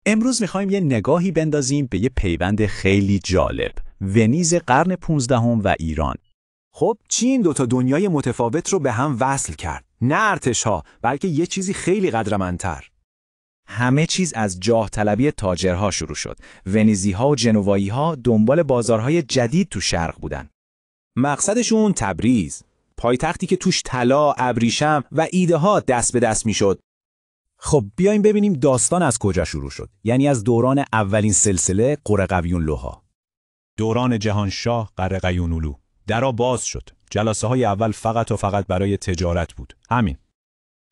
امروز میخوایم یه نگاهی بندازیم به یه پیوند خیلی جالب، ونیز قرن 15 و ایران. خب چی این دوتا دنیای متفاوت رو به هم وصل کرد؟ نه ارتش‌ها، بلکه یه چیزی خیلی قدرمندتر. همه چیز از جاه طلبی تاجرها شروع شد. ونیزی‌ها و جنوایی‌ها دنبال بازارهای جدید تو شرق بودن. مقصدشون تبریز، پایتختی که توش طلا، ابریشم و ایده ها دست به دست میشد. خب بیایم ببینیم داستان از کجا شروع شد. یعنی از دوران اولین سلسله قرقیونلوها. دوران جهانشاه قرقیونلو. درا باز شد. جلسه های اول فقط و فقط برای تجارت بود. همین.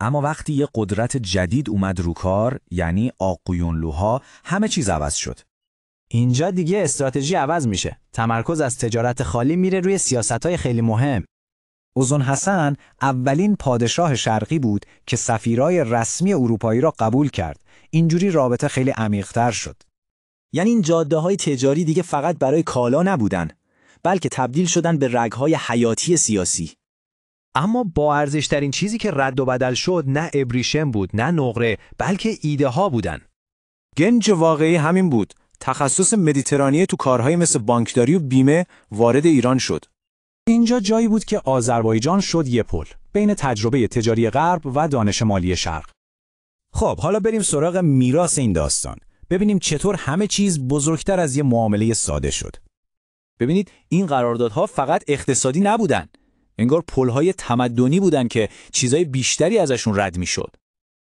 اما وقتی یه قدرت جدید اومد رو کار، یعنی آقویونلوها، همه چیز عوض شد. اینجا دیگه استراتژی عوض میشه. تمرکز از تجارت خالی میره روی سیاست‌های خیلی مهم. اوزون حسن اولین پادشاه شرقی بود که سفیرای رسمی اروپایی را قبول کرد. اینجوری رابطه خیلی عمیق‌تر شد. یعنی این جاده‌های تجاری دیگه فقط برای کالا نبودن، بلکه تبدیل شدن به رگ‌های حیاتی سیاسی. اما با ارزش‌ترین چیزی که رد و بدل شد نه ابریشم بود، نه نقره، بلکه ایده ها بودن. گنج واقعی همین بود. تخصص مدیترانیه تو کارهای مثل بانکداری و بیمه وارد ایران شد. اینجا جایی بود که آذربایجان شد یه پل بین تجربه تجاری غرب و دانش مالی شرق. خب حالا بریم سراغ میراث این داستان. ببینیم چطور همه چیز بزرگتر از یه معامله ساده شد. ببینید این قراردادها فقط اقتصادی نبودن. انگار پل‌های تمدنی بودن که چیزای بیشتری ازشون رد میشد.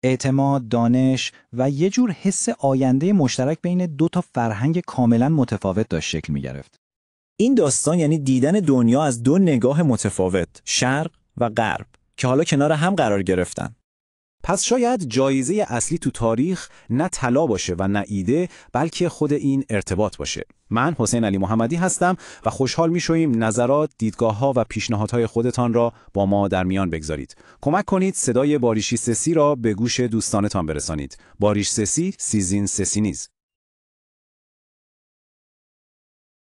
اعتماد، دانش و یه جور حس آینده مشترک بین دو تا فرهنگ کاملا متفاوت داشت شکل می‌گرفت. این داستان یعنی دیدن دنیا از دو نگاه متفاوت، شرق و غرب، که حالا کنار هم قرار گرفتن. پس شاید جایزه اصلی تو تاریخ نه طلا باشه و نه ایده، بلکه خود این ارتباط باشه. من حسین علی محمدی هستم و خوشحال میشویم نظرات، دیدگاه‌ها و پیشنهادهای خودتان را با ما در میان بگذارید. کمک کنید صدای باریشی سسی را به گوش دوستانتان برسانید. باریش سسی، سیزین سسی نیز.